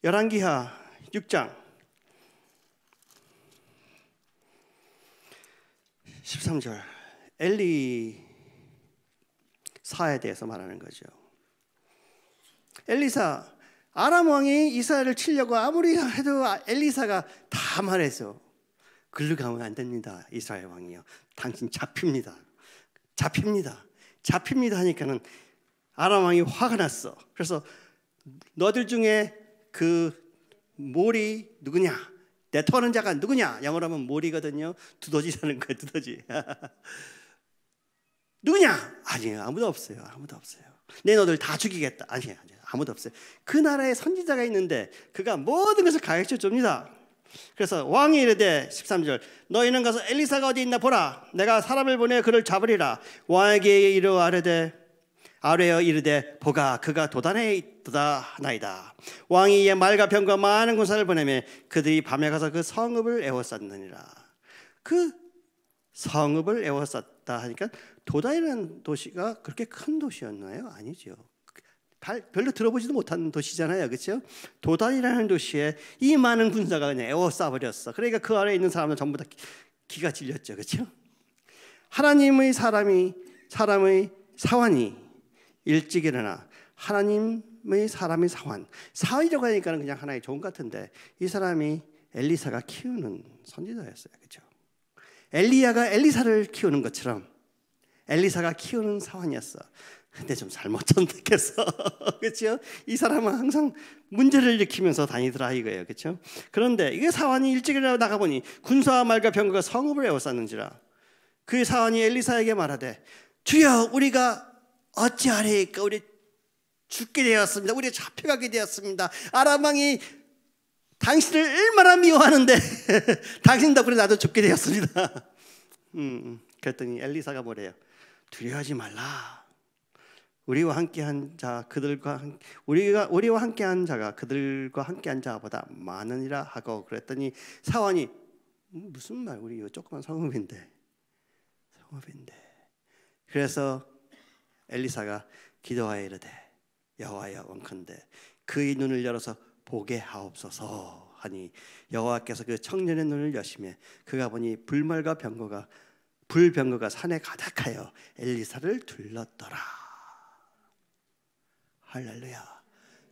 열왕기하 6장 13절 엘리사에 대해서 말하는 거죠. 엘리사, 아람 왕이 이스라엘을 치려고 아무리 해도 엘리사가 다 말해서 글로 가면 안 됩니다. 이스라엘 왕이요, 당신 잡힙니다. 하니까는 아람 왕이 화가 났어. 그래서 너들 중에 그 몰이 누구냐, 내통하는 자가 누구냐, 영어로 하면 몰이거든요. 두더지라는 거예요. 두더지. 누구냐? 아니에요, 아무도 없어요. 내 너들 다 죽이겠다. 아니에요, 아무도 없어요. 그 나라에 선지자가 있는데 그가 모든 것을 가르쳐 줍니다. 그래서 왕이 이르되 13절 너희는 가서 엘리사가 어디 있나 보라. 내가 사람을 보내 그를 잡으리라. 왕에게 아뢰어 이르되 보가 그가 도단에 있도다 하나이다. 왕이 이에 말과 병과 많은 군사를 보내며 그들이 밤에 가서 그 성읍을 에워쌌느니라. 그 성읍을 에워쌌다 하니까 도단이라는 도시가 그렇게 큰 도시였나요? 아니죠. 별로 들어보지도 못한 도시잖아요, 그렇죠? 도단이라는 도시에 이 많은 군사가 그냥 에워싸버렸어. 그러니까 그 안에 있는 사람들 전부 다 기가 질렸죠, 그렇죠? 하나님의 사람의 사환이 일찍 일어나 하나님의 사람의 사환이라고 하니까 그냥 하나의 종 같은데 이 사람이 엘리사가 키우는 선지자였어요, 그렇죠? 엘리야가 엘리사를 키우는 것처럼 엘리사가 키우는 사환이었어. 근데 좀 잘못 선택했어. 그렇죠? 이 사람은 항상 문제를 일으키면서 다니더라 이거예요. 그렇죠? 그런데 이게 사환이 일찍 일어나 나가보니 군사와 말과 병거가 성읍을 에워쌌는지라. 그 사환이 엘리사에게 말하되 주여 우리가 어찌하리까. 우리 죽게 되었습니다. 우리 잡혀가게 되었습니다. 아람 왕이 당신을 얼마나 미워하는데 당신 덕분에 나도 죽게 되었습니다. 그랬더니 엘리사가 뭐래요? 두려워하지 말라. 우리와 함께한 자가 그들과 함께한 자보다 많으니라 하고 그랬더니 사환이 무슨 말, 우리 이 조그만 성읍인데. 그래서 엘리사가 기도하여 이르되 여호와여 원컨대 그의 눈을 열어서 보게 하옵소서 하니 여호와께서 그 청년의 눈을 여시매 그가 보니 불말과 불병거가 산에 가득하여 엘리사를 둘렀더라. 할렐루야.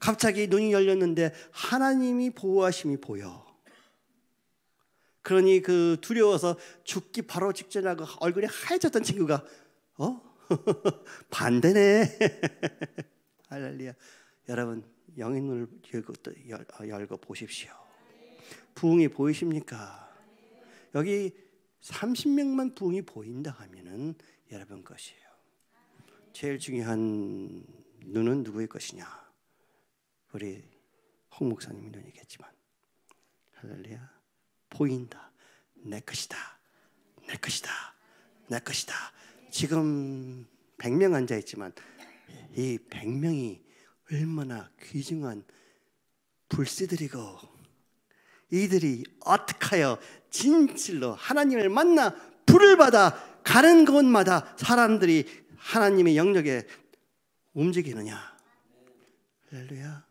갑자기 눈이 열렸는데 하나님이 보호하심이 보여. 그러니 그 두려워서 죽기 바로 직전하고 얼굴이 하얘졌던 친구가 반대네. 할렐루야. 여러분 영의 눈을 열고 보십시오. 부흥이 보이십니까? 여기 30명만 부흥이 보인다 하면은 여러분 것이에요. 제일 중요한 눈은 누구의 것이냐? 우리 홍 목사님 눈이겠지만 할렐루야. 보인다. 내 것이다. 지금 100명 앉아있지만 이 100명이 얼마나 귀중한 불씨들이고 이들이 어떻게 하여 진실로 하나님을 만나 불을 받아 가는 곳마다 사람들이 하나님의 영역에 움직이느냐. 할렐루야.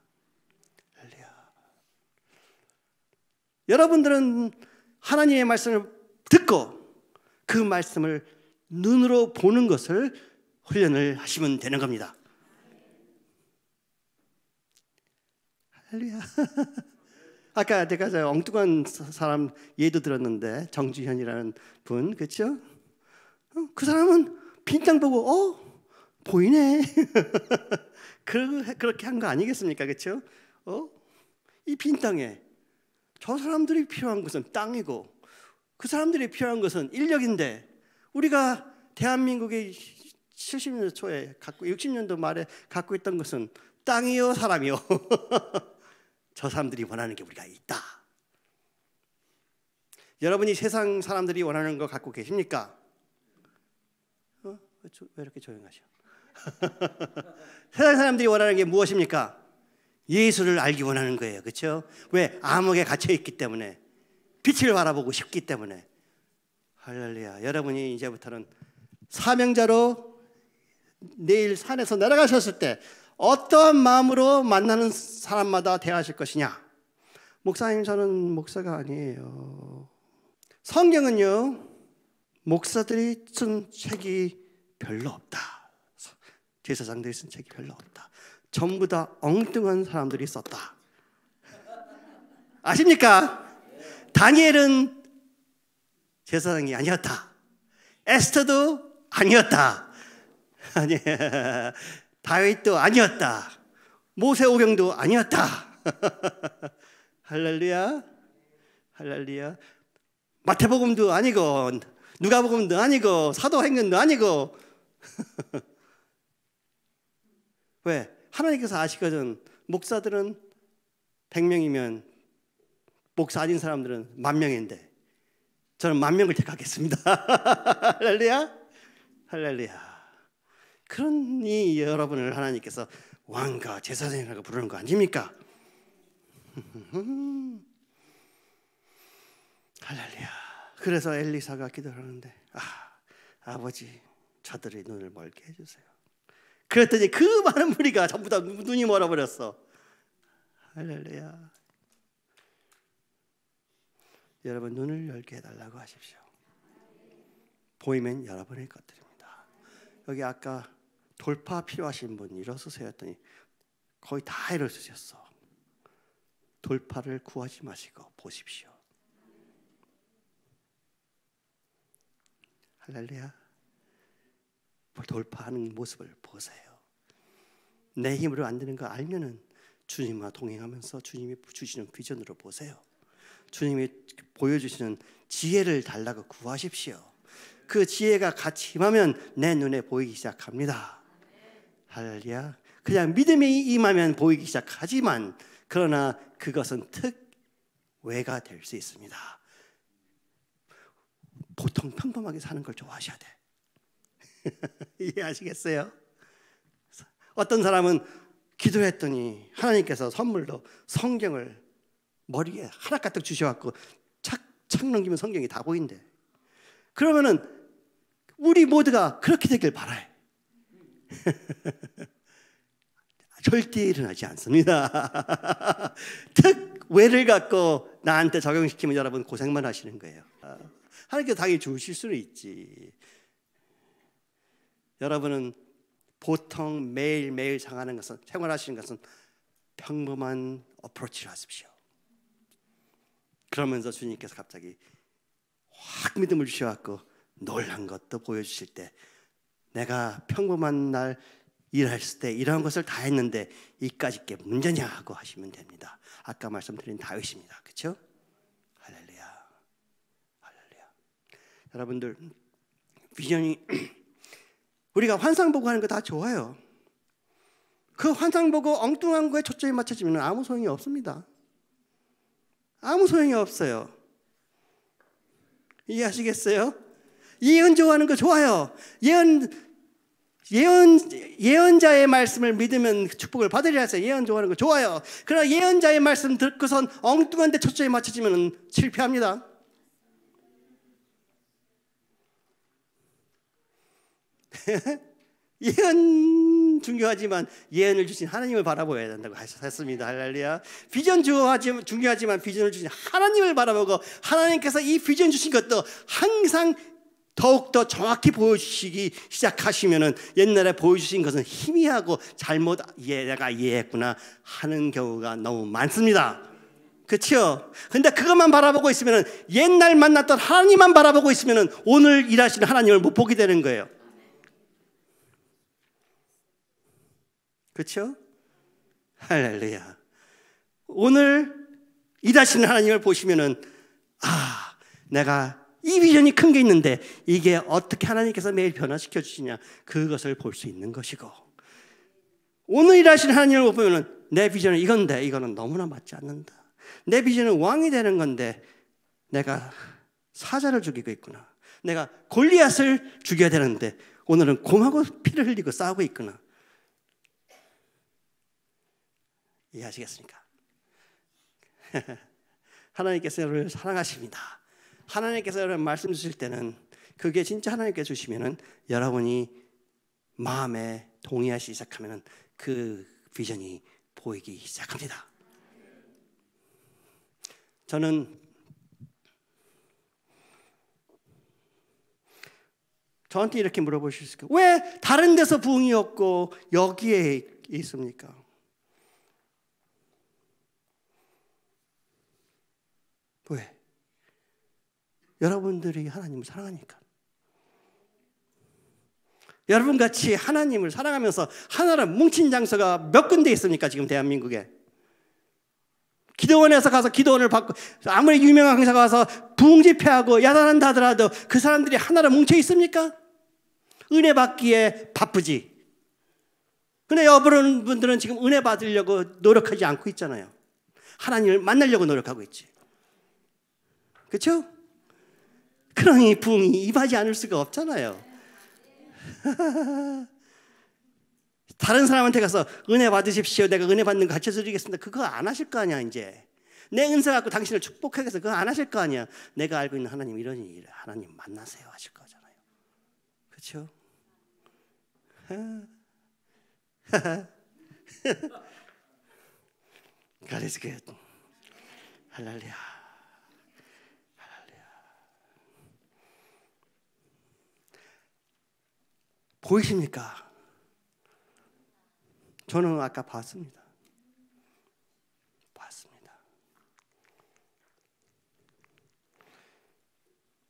여러분들은 하나님의 말씀을 듣고 그 말씀을 눈으로 보는 것을 훈련을 하시면 되는 겁니다. 할렐루야. 아까 내가 엉뚱한 사람 예도 들었는데 정주현이라는 분, 그렇죠? 그 사람은 빈땅 보고 보이네. 그렇게 한 거 아니겠습니까? 그렇죠? 이 빈땅에 저 사람들이 필요한 것은 땅이고 그 사람들이 필요한 것은 인력인데 우리가 대한민국의 70년대 초에 60년도 말에 갖고 있던 것은 땅이요 사람이요. 저 사람들이 원하는 게 우리가 있다. 여러분이 세상 사람들이 원하는 거 갖고 계십니까? 왜 이렇게 조용하셔? 세상 사람들이 원하는 게 무엇입니까? 예수를 알기 원하는 거예요. 그렇죠? 왜? 암흑에 갇혀 있기 때문에, 빛을 바라보고 싶기 때문에. 할렐루야. 여러분이 이제부터는 사명자로 내일 산에서 내려가셨을 때 어떠한 마음으로 만나는 사람마다 대하실 것이냐? 목사님, 저는 목사가 아니에요. 성경은요, 목사들이 쓴 책이 별로 없다. 제사장들이 쓴 책이 별로 없다. 전부 다 엉뚱한 사람들이 썼다. 아십니까? 다니엘은 제사장이 아니었다. 에스더도 아니었다. 아니, 다윗도 아니었다. 모세오경도 아니었다. 할렐루야, 할렐루야. 마태복음도 아니고 누가복음도 아니고 사도행전도 아니고. 왜? 하나님께서 아시거든. 목사들은 100명이면 목사 아닌 사람들은 10,000명인데 저는 10,000명을 택하겠습니다. 할렐루야, 할렐루야. 그러니 여러분을 하나님께서 왕과 제사장이라고 부르는 거 아닙니까? 할렐루야. 그래서 엘리사가 기도하는데, 아버지, 저들의 눈을 멀게 해주세요. 그랬더니 그 많은 무리가 전부 다 눈이 멀어버렸어. 할렐루야. 여러분, 눈을 열게 해달라고 하십시오. 보이면 여러분의 것들입니다. 여기 아까 돌파 필요하신 분 일어서세요 했더니 거의 다 일어서셨어. 돌파를 구하지 마시고 보십시오. 할렐루야. 돌파하는 모습을 보세요. 내 힘으로 안 되는 거 알면은 주님과 동행하면서 주님이 주시는 비전으로 보세요. 주님이 보여주시는 지혜를 달라고 구하십시오. 그 지혜가 같이 임하면 내 눈에 보이기 시작합니다. 할렐루야. 그냥 믿음이 임하면 보이기 시작하지만 그러나 그것은 특외가 될 수 있습니다. 보통 평범하게 사는 걸 좋아하셔야 돼. 이해하시겠어요? 어떤 사람은 기도했더니 하나님께서 선물로 성경을 머리에 하나 가득 주셔갖고 착 넘기면 성경이 다 보인대. 그러면은 우리 모두가 그렇게 되길 바라요. 절대 일어나지 않습니다. 특외를 갖고 나한테 적용시키면 여러분 고생만 하시는 거예요. 하나님께서 당연히 주실 수는 있지. 여러분은 보통 매일매일 생활하시는 것은 평범한 어프로치를 하십시오. 그러면서 주님께서 갑자기 확 믿음을 주셔갖고 놀란 것도 보여주실 때, 내가 평범한 날 일했을 때 이런 것을 다 했는데 이까짓 게 문제냐 하고 하시면 됩니다. 아까 말씀드린 다윗입니다. 그렇죠? 할렐루야, 할렐루야. 여러분들, 비전이 우리가 환상 보고 하는 거 다 좋아요. 그 환상 보고 엉뚱한 거에 초점이 맞춰지면 아무 소용이 없습니다. 아무 소용이 없어요. 이해하시겠어요? 예언 좋아하는 거 좋아요. 예언자의 말씀을 믿으면 축복을 받으리라 해서 예언 좋아하는 거 좋아요. 그러나 예언자의 말씀 듣고선 엉뚱한 데 초점이 맞춰지면 실패합니다. 예언 중요하지만 예언을 주신 하나님을 바라보아야 된다고 했습니다. 할렐루야. 비전 중요하지만 비전을 주신 하나님을 바라보고 하나님께서 이 비전 주신 것도 항상 더욱더 정확히 보여주시기 시작하시면은 옛날에 보여주신 것은 희미하고 잘못 내가 이해했구나 하는 경우가 너무 많습니다. 그렇죠? 근데 그것만 바라보고 있으면은 옛날 만났던 하나님만 바라보고 있으면은 오늘 일하시는 하나님을 못 보게 되는 거예요. 그렇죠? 할렐루야. 오늘 일하시는 하나님을 보시면은 내가 이 비전이 큰 게 있는데 이게 어떻게 하나님께서 매일 변화시켜 주시냐, 그것을 볼 수 있는 것이고, 오늘 일하시는 하나님을 못 보면은 내 비전은 이건데 이거는 너무나 맞지 않는다. 내 비전은 왕이 되는 건데 내가 사자를 죽이고 있구나. 내가 골리앗을 죽여야 되는데 오늘은 곰하고 피를 흘리고 싸우고 있구나. 이해하시겠습니까? 하나님께서 여러분을 사랑하십니다. 하나님께서 여러분 말씀 주실 때는 그게 진짜 하나님께 주시면은 여러분이 마음에 동의하시기 시작하면은 그 비전이 보이기 시작합니다. 저는 저한테 이렇게 물어보실 수 있어요. 왜 다른 데서 부흥이 없고 여기에 있습니까? 왜? 여러분들이 하나님을 사랑하니까. 여러분같이 하나님을 사랑하면서 하나로 뭉친 장소가 몇 군데 있습니까? 지금 대한민국에. 기도원에서 가서 기도원을 받고 아무리 유명한 강사가 와서 부흥 집회하고 야단한다 하더라도 그 사람들이 하나로 뭉쳐 있습니까? 은혜 받기에 바쁘지. 근데 여러분들은 지금 은혜 받으려고 노력하지 않고 있잖아요. 하나님을 만나려고 노력하고 있지. 그렇죠? 그러니 부흥이 임하지 않을 수가 없잖아요. 다른 사람한테 가서 은혜 받으십시오. 내가 은혜 받는 거 가르쳐 드리겠습니다. 그거 안 하실 거 아니야. 이제 내 은사 갖고 당신을 축복하겠어. 그거 안 하실 거 아니야. 내가 알고 있는 하나님 이런 일, 하나님 만나세요 하실 거잖아요. 그렇죠? God is good. 할렐루야. 할렐루야. 보이십니까? 저는 아까 봤습니다.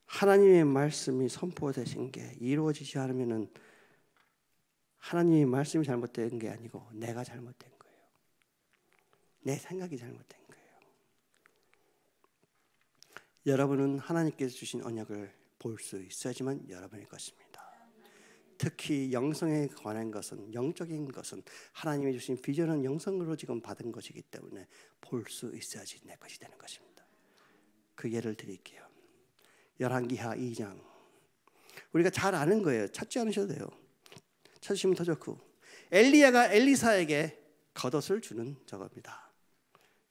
하나님의 말씀이 선포되신 게 이루어지지 않으면은 하나님의 말씀이 잘못된 게 아니고 내가 잘못된 거예요. 내 생각이 잘못된 거예요. 여러분은 하나님께서 주신 언약을 볼 수 있어야지만 여러분의 것입니다. 특히 영성에 관한 것은, 영적인 것은 하나님이 주신 비전은 영성으로 지금 받은 것이기 때문에 볼 수 있어야지 내 것이 되는 것입니다. 그 예를 드릴게요. 열왕기하 2장. 우리가 잘 아는 거예요. 찾지 않으셔도 돼요. 찾으시면 더 좋고. 엘리야가 엘리사에게 겉옷을 주는 저겁니다.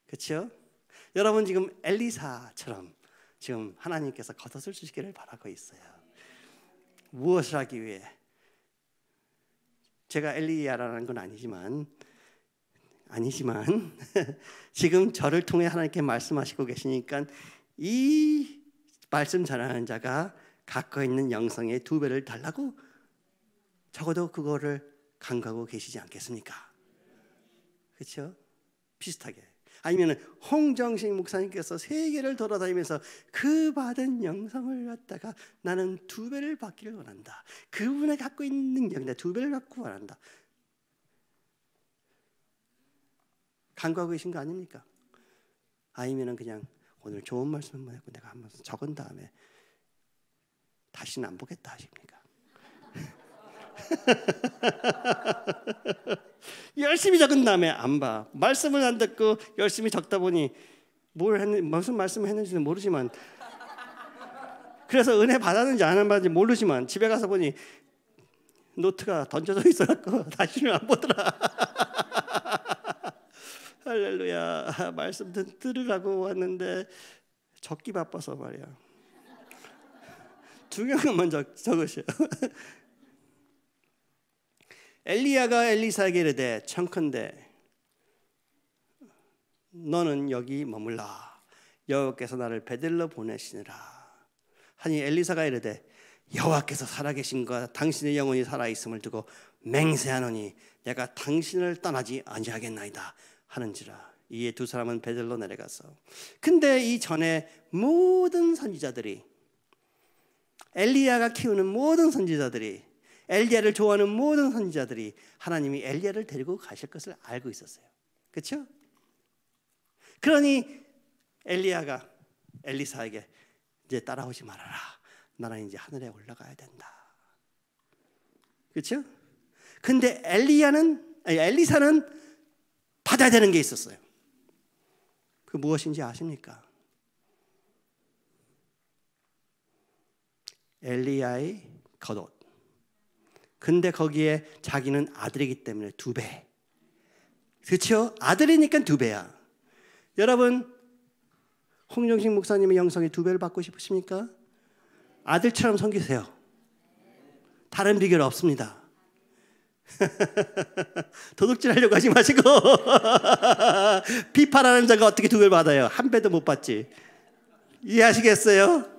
그렇죠? 여러분 지금 엘리사처럼 지금 하나님께서 겉옷을 주시기를 바라고 있어요. 무엇을 하기 위해? 제가 엘리야라는 건 아니지만 지금 저를 통해 하나님께 말씀하시고 계시니까 이 말씀 전하는 자가 갖고 있는 영성의 2배를 달라고 적어도 그거를 간구하고 계시지 않겠습니까? 그렇죠? 비슷하게. 아니면 홍정식 목사님께서 세계를 돌아다니면서 그 받은 영성을 갖다가 나는 2배를 받기를 원한다. 그분이 갖고 있는 능력인데 2배를 갖고 원한다. 간구하고 계신 거 아닙니까? 아니면 그냥 오늘 좋은 말씀 한번 했고 내가 한번 적은 다음에 다시는 안 보겠다 하십니까? 열심히 적은 다음에 안 봐. 말씀을 안 듣고 열심히 적다 보니 무슨 말씀을 했는지는 모르지만 그래서 은혜 받았는지 안 받았는지 모르지만 집에 가서 보니 노트가 던져져 있어갖고 다시는 안 보더라. 할렐루야. 말씀 들으라고 왔는데 적기 바빠서 말이야. 중요한 먼저 적으셔. 엘리야가 엘리사에게 이르되 청컨대 너는 여기 머물라. 여호와께서 나를 베들로 보내시느라 하니 엘리사가 이르되 여호와께서 살아계신과 당신의 영혼이 살아있음을 두고 맹세하노니 내가 당신을 떠나지 아니하겠나이다 하는지라. 이에 2 사람은 베들로 내려가서 근데 이 전에 모든 선지자들이 엘리야가 키우는 모든 선지자들이 엘리야를 좋아하는 모든 선지자들이 하나님이 엘리야를 데리고 가실 것을 알고 있었어요. 그렇죠? 그러니 엘리야가 엘리사에게 이제 따라오지 말아라. 나는 이제 하늘에 올라가야 된다. 그렇죠? 근데 엘리사는 받아야 되는 게 있었어요. 그 무엇인지 아십니까? 엘리야의 겉옷. 근데 거기에 자기는 아들이기 때문에 2배. 그렇죠? 아들이니까 2배야. 여러분 홍정식 목사님의 영성의 2배를 받고 싶으십니까? 아들처럼 섬기세요. 다른 비결 없습니다. 도둑질 하려고 하지 마시고 비판하는 자가 어떻게 두 배를 받아요? 한 배도 못 받지. 이해하시겠어요?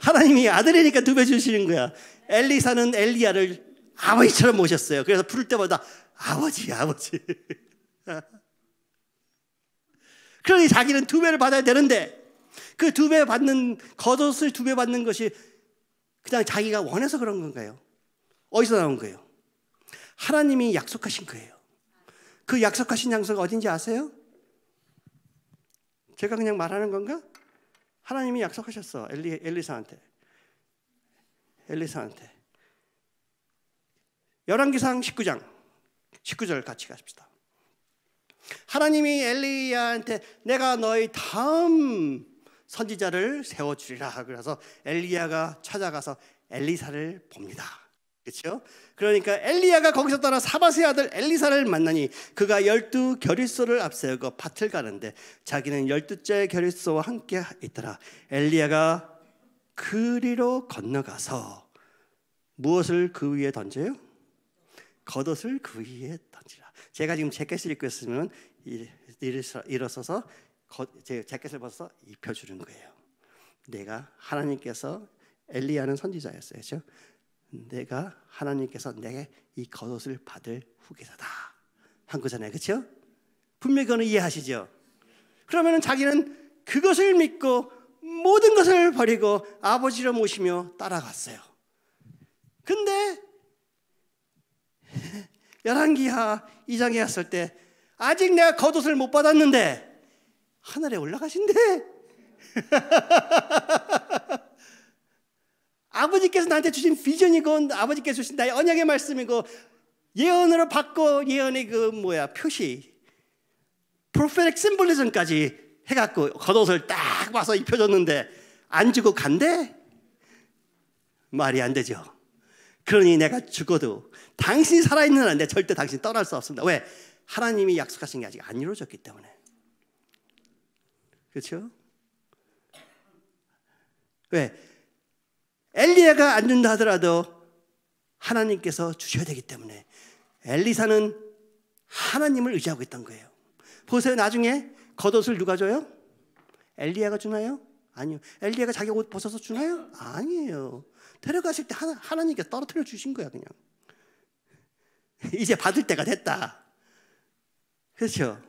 하나님이 아들이니까 두 배 주시는 거야. 엘리사는 엘리야를 아버지처럼 모셨어요. 그래서 부를 때마다 아버지 아버지. 그러니 자기는 두 배를 받아야 되는데 그 두 배 받는, 겉옷을 두 배 받는 것이 그냥 자기가 원해서 그런 건가요? 어디서 나온 거예요? 하나님이 약속하신 거예요. 그 약속하신 장소가 어딘지 아세요? 제가 그냥 말하는 건가? 하나님이 약속하셨어. 엘리사한테. 열왕기상 19장 19절 같이 가십시다. 하나님이 엘리야한테 내가 너희 다음 선지자를 세워주리라. 그래서 엘리야가 찾아가서 엘리사를 봅니다. 그렇죠? 그러니까 엘리야가 거기서 떠나 사밧의 아들 엘리사를 만나니 그가 12 겨릿소를 앞세우고 밭을 가는데 자기는 12째 겨릿소와 함께 있더라. 엘리야가 그리로 건너가서 무엇을 그 위에 던져요? 겉옷을 그 위에 던지라. 제가 지금 재킷을 입고 있으면 일어서서 제 재킷을 벗어서 입혀주는 거예요. 내가 하나님께서, 엘리야는 선지자였어요. 그렇죠? 내가 하나님께서 내게 이 겉옷을 받을 후계자다 한 거잖아요. 그렇죠? 분명히 그거는 이해하시죠? 그러면 자기는 그것을 믿고 모든 것을 버리고 아버지를 모시며 따라갔어요. 근데 열왕기하 2장에 왔을 때 아직 내가 겉옷을 못 받았는데 하늘에 올라가신대. 아버지께서 나한테 주신 비전이고 아버지께서 주신 나의 언약의 말씀이고 예언으로 받고 예언의 표시, prophetic symbolism까지 해갖고 겉옷을 딱 봐서 입혀줬는데 안 주고 간대? 말이 안 되죠. 그러니 내가 죽어도 당신이 살아있는 한데 절대 당신 떠날 수 없습니다. 왜? 하나님이 약속하신 게 아직 안 이루어졌기 때문에. 그렇죠? 왜? 엘리야가 안 준다 하더라도 하나님께서 주셔야 되기 때문에 엘리사는 하나님을 의지하고 있던 거예요. 보세요. 나중에 겉옷을 누가 줘요? 엘리야가 주나요? 아니요. 엘리야가 자기 옷 벗어서 주나요? 아니에요. 데려가실 때 하나님께서 떨어뜨려 주신 거야. 그냥 이제 받을 때가 됐다. 그렇죠?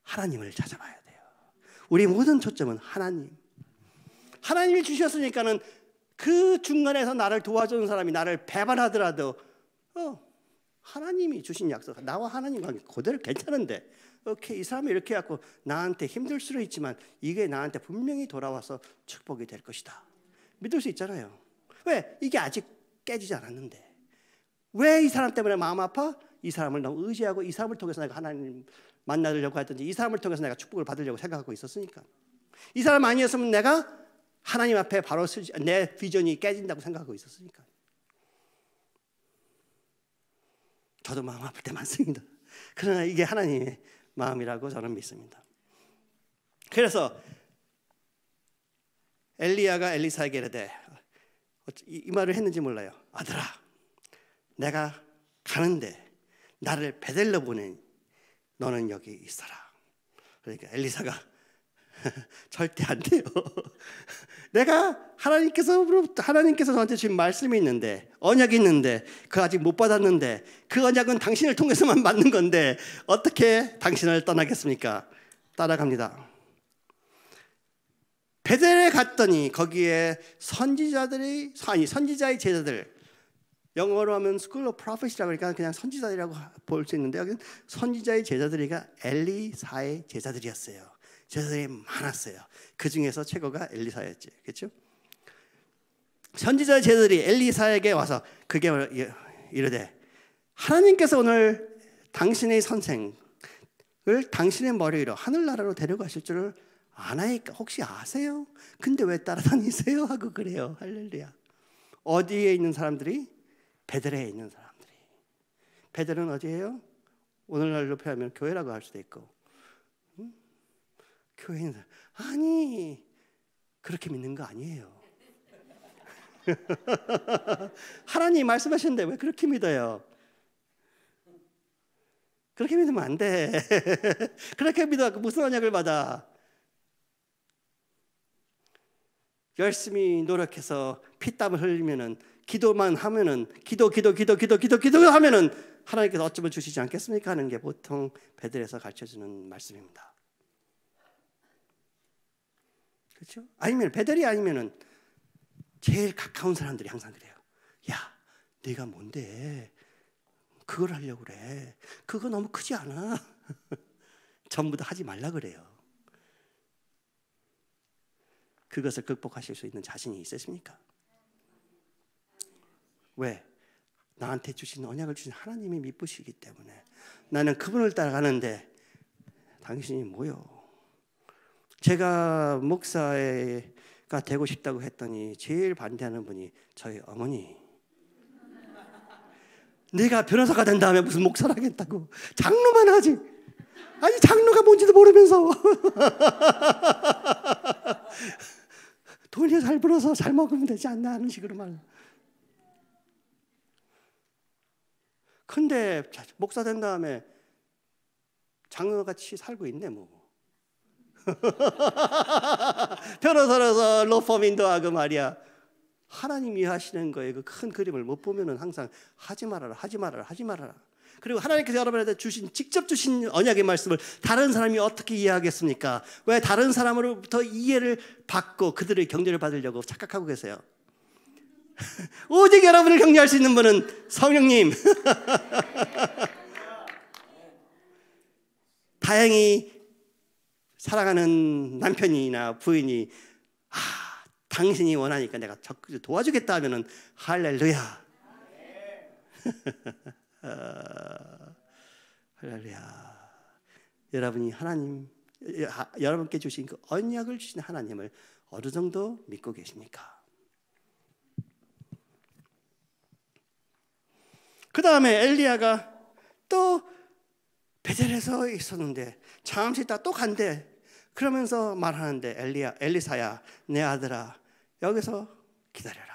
하나님을 찾아봐야 돼요. 우리 모든 초점은 하나님. 하나님이 주셨으니까는 그 중간에서 나를 도와주는 사람이 나를 배반하더라도 하나님이 주신 약속, 나와 하나님 관계 그대로 괜찮은데 오케이, 이 사람이 이렇게 해갖고 나한테 힘들 수도 있지만 이게 나한테 분명히 돌아와서 축복이 될 것이다. 믿을 수 있잖아요. 왜? 이게 아직 깨지지 않았는데. 왜 이 사람 때문에 마음 아파? 이 사람을 너무 의지하고 이 사람을 통해서 내가 하나님 만나려고 했든지 이 사람을 통해서 내가 축복을 받으려고 생각하고 있었으니까. 이 사람 아니었으면 내가 하나님 앞에 바로 내 비전이 깨진다고 생각하고 있었으니까. 저도 마음 아플 때 많습니다. 그러나 이게 하나님의 마음이라고 저는 믿습니다. 그래서 엘리야가 엘리사에게 이르되, 이 말을 했는지 몰라요. 아들아, 내가 가는데 나를 베델로 보내니 너는 여기 있어라. 그러니까 엘리사가 절대 안 돼요. 내가 하나님께서 저한테 주신 말씀이 있는데, 언약이 있는데 그거 아직 못 받았는데 그 언약은 당신을 통해서만 받는 건데 어떻게 당신을 떠나겠습니까? 따라갑니다. 베델에 갔더니 거기에 선지자의 제자들, 영어로 하면 School of Prophet이라고 하니까 그냥 선지자들이라고 볼 수 있는데 여기는 선지자의 제자들이가 엘리사의 제자들이었어요. 제자들이 많았어요. 그 중에서 최고가 엘리사였지, 그렇죠? 선지자 제자들이 엘리사에게 와서 그게 이르되, 하나님께서 오늘 당신의 선생을 당신의 머리 위로 하늘나라로 데려가실 줄을 아나이까 혹시 아세요? 근데 왜 따라다니세요? 하고 그래요. 할렐루야. 어디에 있는 사람들이? 베델에 있는 사람들이. 베델은 어디예요? 오늘날로 표현하면 교회라고 할 수도 있고, 교회는 아니 그렇게 믿는 거 아니에요. 하나님이 말씀하셨는데 왜 그렇게 믿어요? 그렇게 믿으면 안 돼. 그렇게 믿어 무슨 언약을 받아? 열심히 노력해서 피땀을 흘리면은 기도만 하면은 기도하면은 하나님께서 어쩌면 주시지 않겠습니까? 하는 게 보통 베들에서 가르쳐주는 말씀입니다. 그렇죠? 아니면 베들이 아니면은 제일 가까운 사람들이 항상 그래요. 야, 네가 뭔데 그걸 하려고 그래? 그거 너무 크지 않아? 전부 다 하지 말라 그래요. 그것을 극복하실 수 있는 자신이 있으십니까? 왜? 나한테 주신 언약을 주신 하나님이 미쁘시기 때문에 나는 그분을 따라가는데 당신이 뭐요? 제가 목사가 되고 싶다고 했더니 제일 반대하는 분이 저희 어머니. 네가 변호사가 된 다음에 무슨 목사를 하겠다고. 장로만 하지. 아니 장로가 뭔지도 모르면서 돈이 잘 벌어서 잘 먹으면 되지 않나 하는 식으로 말. 근데 목사 된 다음에 장로같이 살고 있네 뭐. 변호사라서 로펌인도 하고 말이야. 하나님이 하시는 거에 그 큰 그림을 못 보면은 항상 하지 말아라. 그리고 하나님께서 여러분한테 직접 주신 언약의 말씀을 다른 사람이 어떻게 이해하겠습니까? 왜 다른 사람으로부터 이해를 받고 그들의 격려를 받으려고 착각하고 계세요? 오직 여러분을 격려할 수 있는 분은 성령님. 다행히 사랑하는 남편이나 부인이 당신이 원하니까 내가 적극 도와주겠다 하면은 할렐루야. 할렐루야. 여러분이 여러분께 주신 그 언약을 주신 하나님을 어느 정도 믿고 계십니까? 그 다음에 엘리야가 또 베델에서 있었는데 잠시 있다 또 간대. 그러면서 말하는데 엘리사야 내 아들아 여기서 기다려라.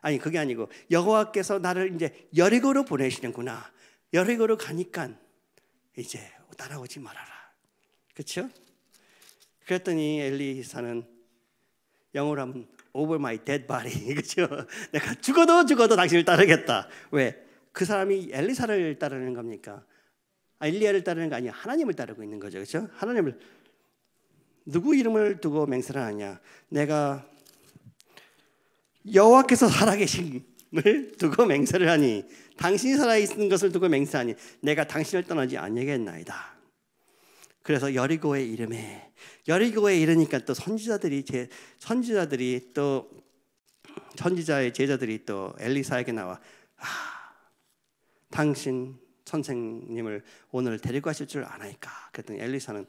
아니 그게 아니고 여호와께서 나를 이제 여리고로 보내시는구나. 여리고로 가니까 이제 따라오지 말아라. 그렇죠? 그랬더니 엘리사는 영어로 하면 over my dead body. 그렇죠? 내가 죽어도 당신을 따르겠다. 왜? 그 사람이 엘리사를 따르는 겁니까? 엘리야를 따르는 거 아니야. 하나님을 따르고 있는 거죠. 그렇죠? 하나님을 누구 이름을 두고 맹세를 하냐? 내가 여호와께서 살아계심을 두고 맹세를 하니 당신이 살아있는 것을 두고 맹세하니 내가 당신을 떠나지 아니하겠나이다. 그래서 여리고에 이르니까 또 선지자의 제자들이 또 엘리사에게 나와 당신 선생님을 오늘 데리고 가실 줄 아나이까? 그랬더니 엘리사는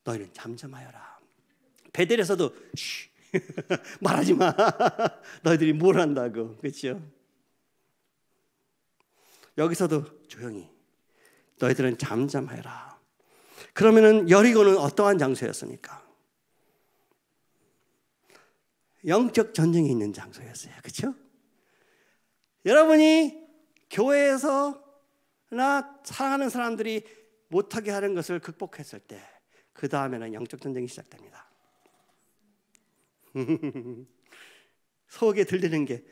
너희는 잠잠하여라. 베델에서도 말하지 마. 너희들이 뭘 한다고. 그렇죠? 여기서도 조용히 너희들은 잠잠하여라. 그러면은 여리고는 어떠한 장소였습니까? 영적 전쟁이 있는 장소였어요. 그렇죠? 여러분이 교회에서나 사랑하는 사람들이 못하게 하는 것을 극복했을 때 그 다음에는 영적 전쟁이 시작됩니다. 속에 들리는 게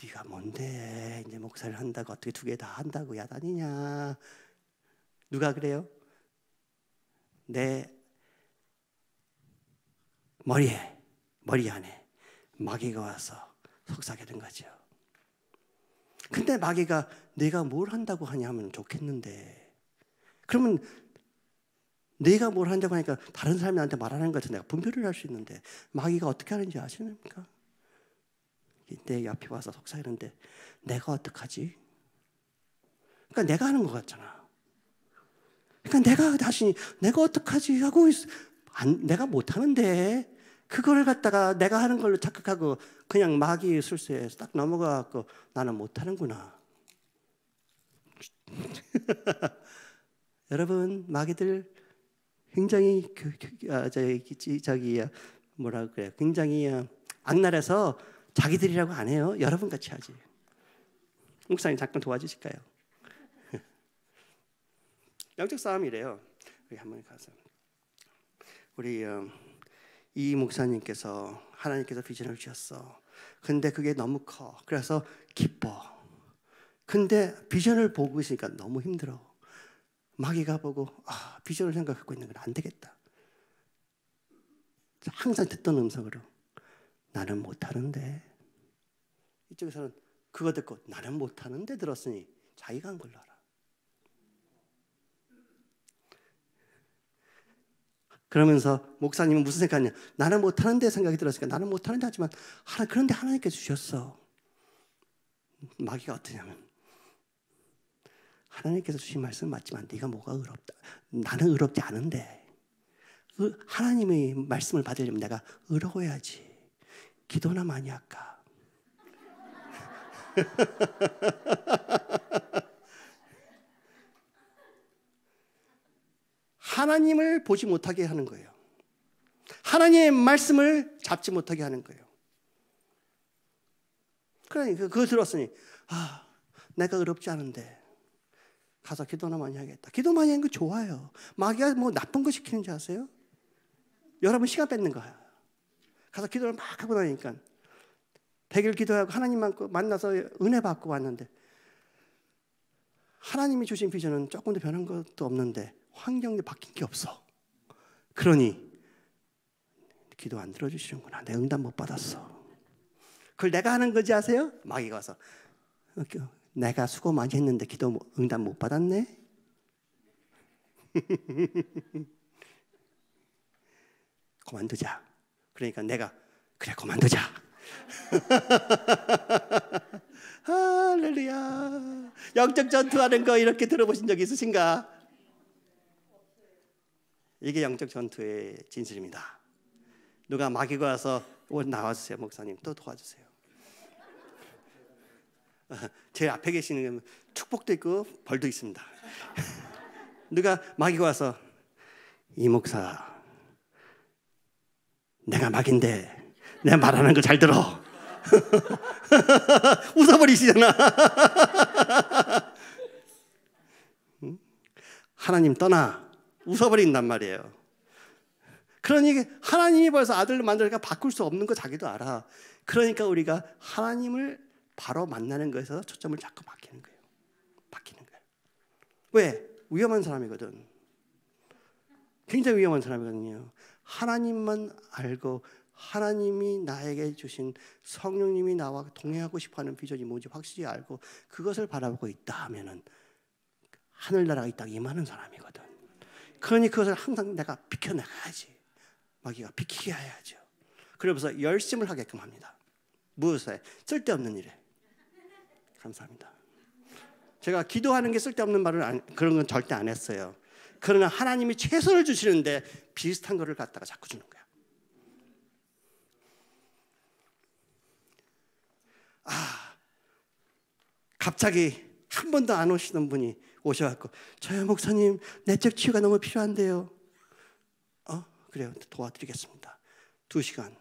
네가 뭔데 이제 목사를 한다고 어떻게 두 개 다 한다고 야단이냐. 누가 그래요? 내 머리 안에 마귀가 와서 속삭여 든 거죠. 근데 마귀가 내가 뭘 한다고 하냐면 좋겠는데, 그러면 내가 뭘 한다고 하니까 다른 사람이 나한테 말하는 것을 내가 분별을 할 수 있는데 마귀가 어떻게 하는지 아십니까? 내 옆에 와서 속삭이는데 내가 어떡하지? 그러니까 내가 하는 것 같잖아. 그러니까 내가 어떡하지 하고 내가 못하는데 그거를 갖다가 내가 하는 걸로 착각하고 그냥 마귀의 술수에 딱 넘어가고 나는 못하는구나. 여러분, 마귀들 굉장히 뭐라 그래요? 굉장히 악랄해서 자기들이라고 안 해요. 여러분 같이 하지. 목사님 잠깐 도와주실까요? 영적 싸움이래요. 우리 한번 가서 우리 이 목사님께서 하나님께서 비전을 주셨어. 근데 그게 너무 커. 그래서 기뻐. 근데 비전을 보고 있으니까 너무 힘들어. 마귀가 보고 비전을 생각하고 있는 건 안 되겠다. 항상 듣던 음성으로 나는 못하는데, 이쪽에서는 그거 듣고 나는 못하는데 들었으니 자기가 한 걸로 알아. 그러면서 목사님은 무슨 생각하냐? 나는 못하는데 생각이 들었으니까 나는 못하는데 하지만 그런데 하나님께서 주셨어. 마귀가 어떠냐면 하나님께서 주신 말씀 맞지만 네가 뭐가 의롭다. 나는 의롭지 않은데 하나님의 말씀을 받으려면 내가 의로워야지. 기도나 많이 할까? 하나님을 보지 못하게 하는 거예요. 하나님의 말씀을 잡지 못하게 하는 거예요. 그러니까 그거 들었으니 내가 의롭지 않은데 가서 기도나 많이 하겠다. 기도 많이 하는 거 좋아요. 마귀가 뭐 나쁜 거 시키는 줄 아세요? 여러분 시간 뺏는 거야. 가서 기도를 막 하고 나니까 100일 기도하고 하나님 만나서 은혜 받고 왔는데 하나님이 주신 비전은 조금도 변한 것도 없는데 환경이 바뀐 게 없어. 그러니 기도 안 들어주시는구나. 내 응답 못 받았어. 그걸 내가 하는 거지 아세요? 마귀가 와서 내가 수고 많이 했는데 기도 응답 못 받았네. 그만두자. 그러니까 내가 그래 그만두자. 할렐루야. 영적 전투하는 거 이렇게 들어보신 적 있으신가? 이게 영적 전투의 진실입니다. 누가 마귀가 와서 나와주세요. 목사님 또 도와주세요. 제 앞에 계시는 축복도 있고 벌도 있습니다. 누가 마귀가 와서 이 목사 내가 마귀인데 내가 말하는 거 잘 들어. 웃어버리시잖아. 하나님 떠나 웃어버린단 말이에요. 그러니 하나님이 벌써 아들을 만들니까 바꿀 수 없는 거 자기도 알아. 그러니까 우리가 하나님을 바로 만나는 거에서 초점을 자꾸 바뀌는 거예요. 왜? 위험한 사람이거든. 굉장히 위험한 사람이거든요. 하나님만 알고 하나님이 나에게 주신 성령님이 나와 동행하고 싶어하는 비전이 뭔지 확실히 알고 그것을 바라보고 있다 하면은 하늘나라가 이 땅에 임하는 사람이거든. 그러니 그것을 항상 내가 비켜나가야지. 마귀가 비키게 해야죠. 그러면서 열심을 하게끔 합니다. 무엇에? 쓸데없는 일에. 감사합니다. 제가 기도하는 게 쓸데없는 말을 그런 건 절대 안 했어요. 그러나 하나님이 최선을 주시는데 비슷한 거를 갖다가 자꾸 주는 거야. 갑자기 한 번도 안 오시던 분이 오셔갖고 저요 목사님 내적 치유가 너무 필요한데요. 그래요. 도와드리겠습니다. 2시간.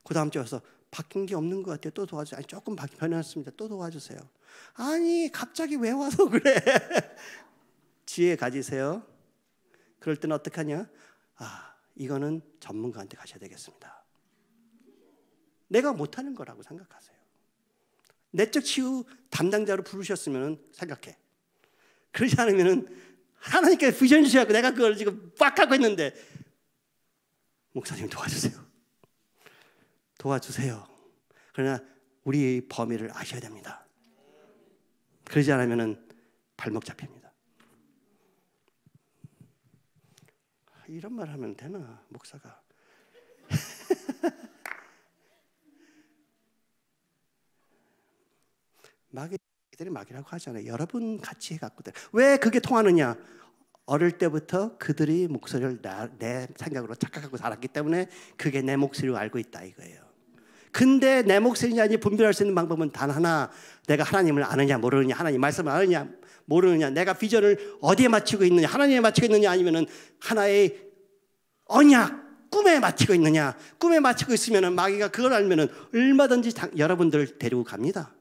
그 다음 주에 와서 바뀐 게 없는 것 같아요. 또 도와주세요. 아니, 조금 변했습니다. 또 도와주세요. 아니 갑자기 왜 와서 그래. 지혜 가지세요. 그럴 때는 어떻게 하냐. 이거는 전문가한테 가셔야 되겠습니다. 내가 못하는 거라고 생각하세요. 내적 치유 담당자로 부르셨으면 생각해. 그러지 않으면 하나님께서 비전 주셔서 내가 그걸 지금 빡 하고 있는데 목사님 도와주세요. 도와주세요. 그러나 우리의 범위를 아셔야 됩니다. 그러지 않으면 발목 잡힙니다. 이런 말 하면 되나 목사가. 마귀들이 마귀라고 하잖아요. 여러분 같이 해갖고. 왜 그게 통하느냐. 어릴 때부터 그들이 목소리를 내 생각으로 착각하고 살았기 때문에 그게 내 목소리로 알고 있다 이거예요. 근데 내 목소리냐 아니 분별할 수 있는 방법은 단 하나. 내가 하나님을 아느냐 모르느냐, 하나님 말씀을 아느냐 모르느냐, 내가 비전을 어디에 맞추고 있느냐, 하나님에 맞추고 있느냐, 아니면은 하나의 언약 꿈에 맞추고 있느냐? 꿈에 맞추고 있으면 마귀가 그걸 알면 얼마든지 여러분들 데리고 갑니다.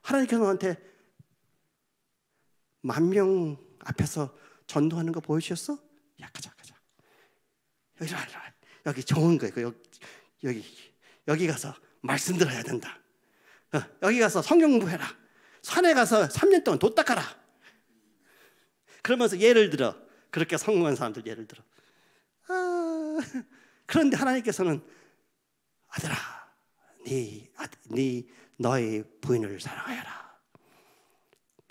하나님께서 너한테 10,000명 앞에서 전도하는 거 보여주셨어? 야, 가자. 여기 좋은 거예요. 여기 가서 말씀 들어야 된다. 여기 가서 성경 공부해라. 산에 가서 3년 동안 돛 닦아라. 그러면서 예를 들어, 그렇게 성공한 사람들 예를 들어. 그런데 하나님께서는 아들아, 너의 부인을 사랑하여라.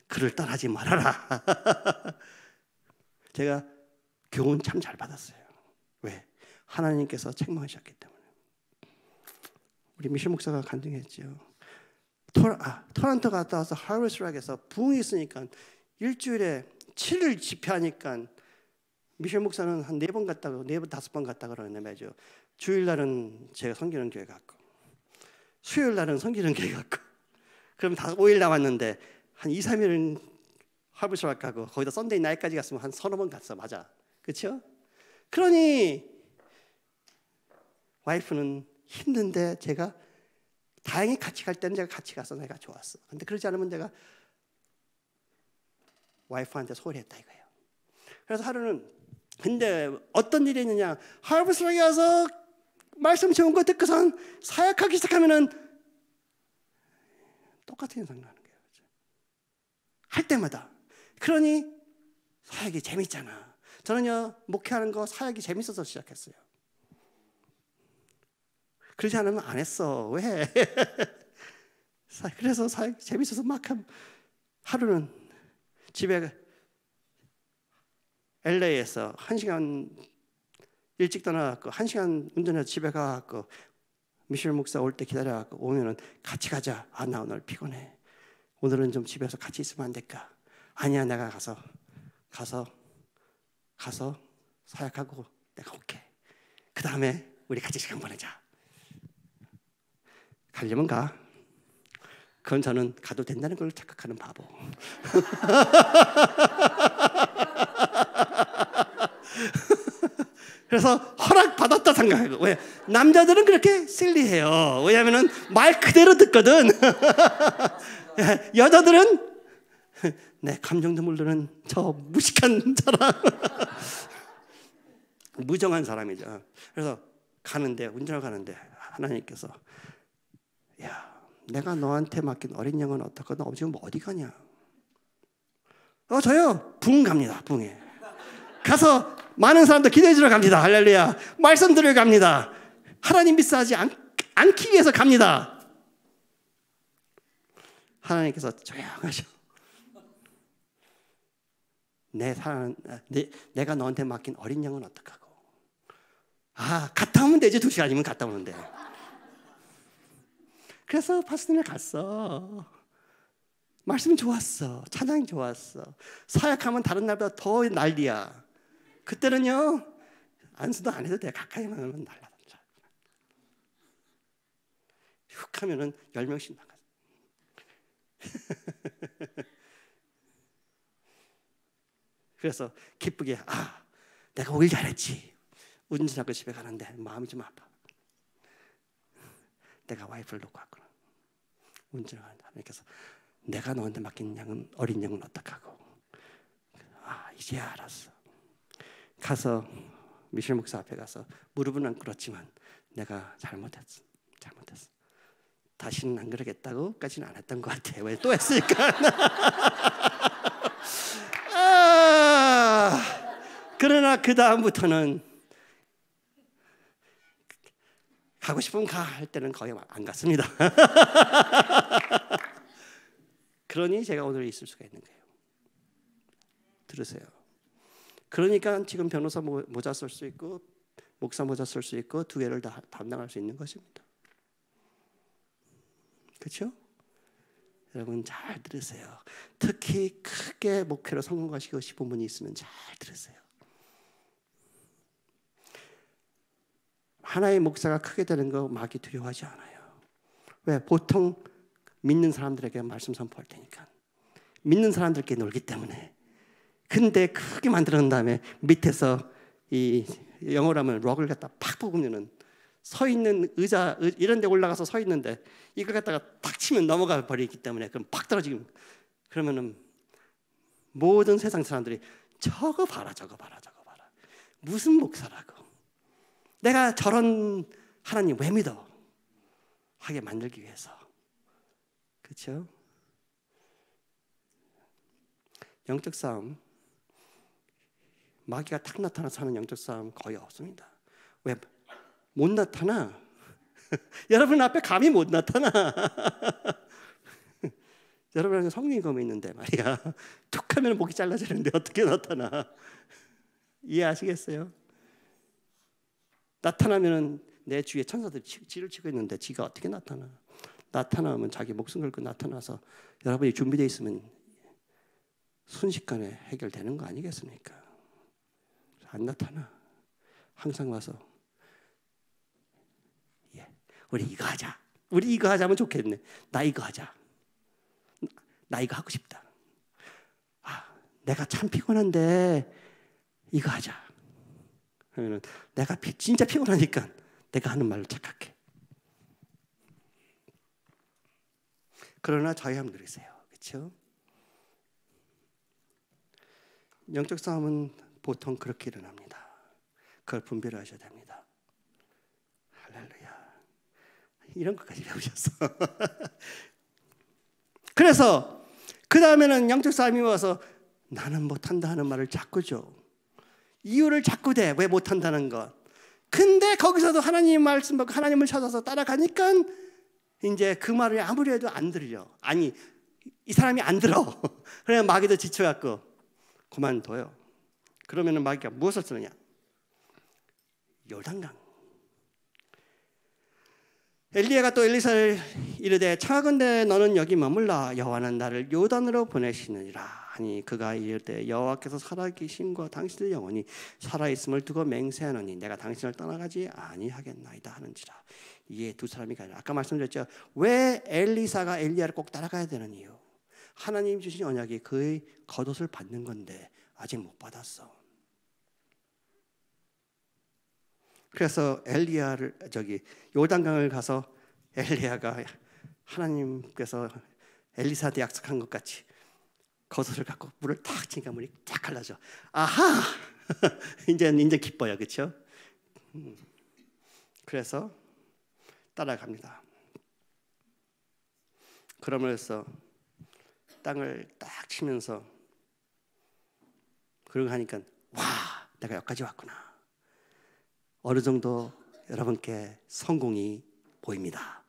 그를 떠나지 말아라. 제가 교훈 참 잘 받았어요. 왜? 하나님께서 책망하셨기 때문에. 우리 미셸 목사가 간증했죠. 토론토 갔다 와서 하버스락에서 부흥이 있으니까 일주일에 7일 집회하니까 미셸 목사는 한 4번 갔다고 4번 5번 갔다 그러는데 매주 주일날은 제가 섬기는 교회 갔고 수요일날은 섬기는 교회 갔고 그럼 5일 남았는데 한 2, 3일은 하버스락 가고 거기다 썬데이 나이트까지 갔으면 한 3-4번 갔어. 맞아. 그렇죠? 그러니 와이프는 힘든데 제가 다행히 같이 갈 때는 제가 같이 가서 내가 좋았어. 근데 그러지 않으면 내가 와이프한테 소홀히 했다 이거예요. 그래서 하루는 근데 어떤 일이 있느냐, 하버스락에 와서 말씀 좋은 거 듣고선 사역하기 시작하면은 똑같은 현상이 나는 거예요. 할 때마다. 그러니 사역이 재밌잖아. 저는요 목회하는 거 사역이 재밌어서 시작했어요. 그러지 않으면 안 했어. 왜? 그래서 사역 재밌어서 막 하루는 집에 LA에서 1시간 일찍 떠나갖고 1시간 운전해서 집에 가갖고 미셸 목사 올 때 기다려갖고 오면은 같이 가자. 나 오늘 피곤해. 오늘은 좀 집에서 같이 있으면 안 될까? 아니야, 내가 가서 사역하고 내가 올게. 그 다음에 우리 같이 시간 보내자. 가려면 가. 그건 저는 가도 된다는 걸 착각하는 바보. 그래서 허락받았다 생각해요. 왜? 남자들은 그렇게 실리해요. 왜냐하면 말 그대로 듣거든. 여자들은 내 감정도 모르는 저 무식한 사람. 무정한 사람이죠. 그래서 운전을 가는데 하나님께서 야, 내가 너한테 맡긴 어린 양은 어떻고 너 지금 어디 가냐? 저요 부흥 갑니다. 부흥에 가서 많은 사람들 기도해 주러 갑니다. 할렐루야. 말씀 들으러 갑니다. 하나님 미스하지 않기 위해서 갑니다. 하나님께서 조용하셔. 내가 너한테 맡긴 어린 양은 어떡하고? 갔다 오면 되지. 2시간이면 갔다 오는데. 그래서 파스턴에 갔어. 말씀이 좋았어. 찬양이 좋았어. 사역하면 다른 날보다 더 난리야. 그때는요 안수도 안 해도 돼. 가까이만 하면 날라다녀. 훅 하면은 10명씩 나가. 그래서 기쁘게 내가 오길 잘했지. 운전하고 집에 가는데 마음이 좀 아파. 내가 와이프를 놓고 왔구나. 운전을 하는데 하나님께서 내가 너한테 맡긴 어린 양은 어떡하고? 이제 알았어. 가서 미셸 목사 앞에 가서 무릎은 안 꿇었지만 내가 잘못했어. 다시는 안 그러겠다고까지는 안 했던 것 같아. 왜 또 했으니까. 그러나 그 다음부터는 가고 싶으면 가 할 때는 거의 안 갔습니다. 그러니 제가 오늘 있을 수가 있는 거예요. 들으세요. 그러니까 지금 변호사 모자 쓸 수 있고 목사 모자 쓸 수 있고 두 개를 다 담당할 수 있는 것입니다. 그렇죠? 여러분 잘 들으세요. 특히 크게 목회로 성공하시고 싶은 분이 있으면 잘 들으세요. 하나의 목사가 크게 되는 거 마귀 두려워하지 않아요. 왜? 보통 믿는 사람들에게 말씀 선포할 테니까. 믿는 사람들께 놀기 때문에. 근데 크게 만들어 놓은 다음에 밑에서 이 영어로 하면 럭을 갖다 팍 뽑으면은 서 있는 의자 이런 데 올라가서 서 있는데 이걸 갖다가 탁 치면 넘어가 버리기 때문에 그럼 팍 떨어지면 그러면은 모든 세상 사람들이 저거 봐라 무슨 목사라고 내가 저런 하나님 왜 믿어 하게 만들기 위해서 그렇죠? 영적 싸움 마귀가 탁 나타나서 하는 영적 싸움 거의 없습니다. 왜? 못 나타나. 여러분 앞에 감히 못 나타나. 여러분은 성령이 검에 있는데 말이야. 툭 하면 목이 잘라지는데 어떻게 나타나. 이해하시겠어요? 나타나면 내 주위에 천사들이 지를 치고 있는데 지가 어떻게 나타나. 나타나면 자기 목숨 걸고 나타나서 여러분이 준비되어 있으면 순식간에 해결되는 거 아니겠습니까? 안 나타나. 항상 와서 우리 이거 하자. 우리 이거 하자면 좋겠네. 나 이거 하자. 나 이거 하고 싶다. 내가 참 피곤한데 이거 하자. 그러면은 내가 진짜 피곤하니까 내가 하는 말로 착각해. 그러나 저희 한번 들으세요. 그렇죠? 영적 싸움은 보통 그렇게 일어납니다. 그걸 분별을 하셔야 됩니다. 할렐루야. 이런 것까지 배우셨어. 그래서 그 다음에는 영적 싸움이 와서 나는 못한다 하는 말을 자꾸 줘. 이유를 자꾸 대. 왜 못한다는 것. 근데 거기서도 하나님 말씀 받고 하나님을 찾아서 따라가니까 이제 그 말을 아무리 해도 안 들려. 아니 이 사람이 안 들어. 그래 마귀도 지쳐갖고 그만둬요. 그러면은 마귀가 무엇을 쓰느냐? 요단강. 엘리야가 또 엘리사를 이르되 청하건대 너는 여기 머물라 여호와는 나를 요단으로 보내시느니라 하니 그가 이르되 여호와께서 살아계심과 당신의 영혼이 살아있음을 두고 맹세하노니 내가 당신을 떠나가지 아니하겠나이다 하는지라. 이에 두 사람이 가니라. 아까 말씀드렸죠. 왜 엘리사가 엘리야를 꼭 따라가야 되는 이유. 하나님 주신 언약이 그의 겉옷을 받는 건데 아직 못 받았어. 그래서 엘리야를 요단강을 가서 엘리야가 하나님께서 엘리사한테 약속한 것 같이 겉옷을 갖고 물을 탁 치니까 물이 쫙 갈라져. 아하! 이제 기뻐요, 그렇죠? 그래서 따라갑니다. 그러면서 땅을 딱 치면서 그러고 하니까 와, 내가 여기까지 왔구나. 어느 정도 여러분께 성공이 보입니다.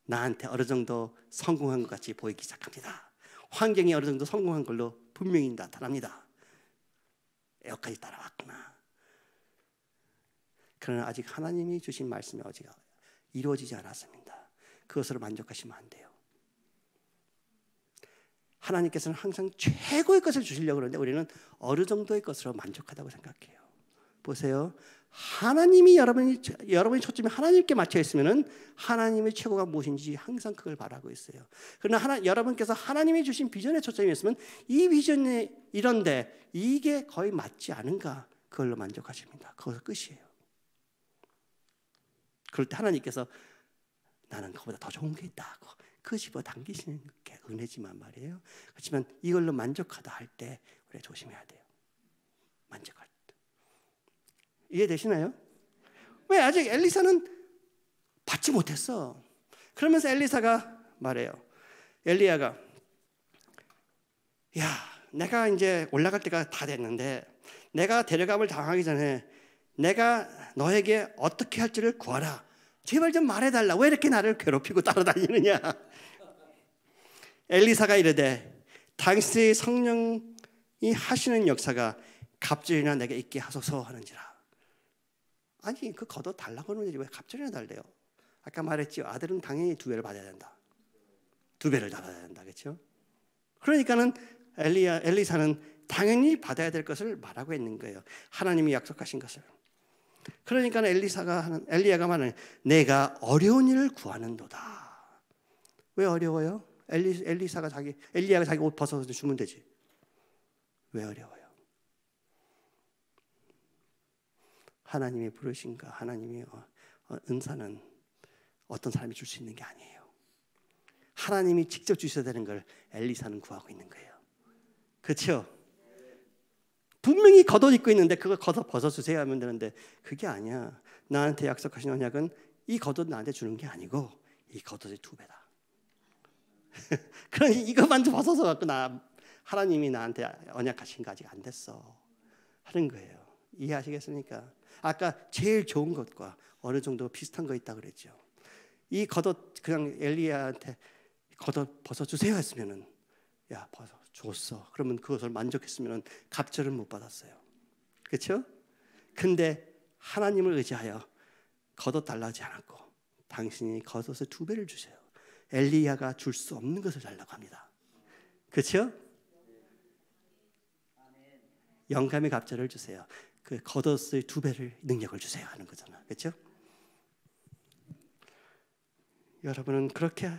나한테 어느 정도 성공한 것 같이 보이기 시작합니다. 환경이 어느 정도 성공한 걸로 분명히 나타납니다. 여기까지 따라왔구나. 그러나 아직 하나님이 주신 말씀이 아직 이루어지지 않았습니다. 그것으로 만족하시면 안 돼요. 하나님께서는 항상 최고의 것을 주시려고 그러는데 우리는 어느 정도의 것으로 만족하다고 생각해요. 보세요. 하나님이 여러분이 초점이 하나님께 맞춰 있으면은 하나님의 최고가 무엇인지 항상 그걸 바라고 있어요. 그러나 여러분께서 하나님이 주신 비전에 초점이 있으면 이 비전이 이런데 이게 거의 맞지 않은가 그걸로 만족하십니다. 그것은 끝이에요. 그럴 때 하나님께서 나는 그보다 더 좋은 게 있다고 그 집어 당기시는 게 은혜지만 말이에요. 그렇지만 이걸로 만족하다 할 때 우리 조심해야 돼요. 만족할 때. 이해되시나요? 왜 아직 엘리사는 받지 못했어. 그러면서 엘리사가 말해요. 엘리야가 야, 내가 이제 올라갈 때가 다 됐는데 내가 데려감을 당하기 전에 내가 너에게 어떻게 할지를 구하라. 제발 좀 말해달라. 왜 이렇게 나를 괴롭히고 따라다니느냐. 엘리사가 이르되 당신의 성령이 하시는 역사가 갑절이나 내게 있게 하소서 하는지라. 아니 그 겉옷 달라고 하는 거지 왜 갑절이나 달래요. 아까 말했죠. 아들은 당연히 2배를 받아야 된다. 2배를 받아야 된다. 그렇죠? 그러니까는 엘리사는 당연히 받아야 될 것을 말하고 있는 거예요. 하나님이 약속하신 것을. 그러니까 엘리야가 말하는 내가 어려운 일을 구하는도다. 왜 어려워요? 엘리야가 자기 옷 벗어서 주면 되지. 왜 어려워요? 하나님의 부르심과 하나님의 은사는 어떤 사람이 줄 수 있는 게 아니에요. 하나님이 직접 주셔야 되는 걸 엘리사는 구하고 있는 거예요. 그렇죠? 분명히 겉옷 입고 있는데 그거 겉옷 벗어주세요 하면 되는데 그게 아니야. 나한테 약속하신 언약은 이 겉옷 나한테 주는 게 아니고 이 겉옷의 2배다. 그러니 이것만 좀 벗어서 갖고 하나님이 나한테 언약하신 거 아직 안 됐어 하는 거예요. 이해하시겠습니까? 아까 제일 좋은 것과 어느 정도 비슷한 거 있다 그랬죠. 이 겉옷 그냥 엘리야한테 겉옷 벗어주세요 했으면은 야 벗어 줬어. 그러면 그것을 만족했으면은 갑절은 못 받았어요. 그렇죠? 근데 하나님을 의지하여 겉옷 달라지 않았고 당신이 겉옷의 2배를 주세요. 엘리야가 줄 수 없는 것을 달라고 합니다. 그렇죠? 영감의 갑절을 주세요. 그 겉옷의 2배를 능력을 주세요 하는 거잖아. 그렇죠? 여러분은 그렇게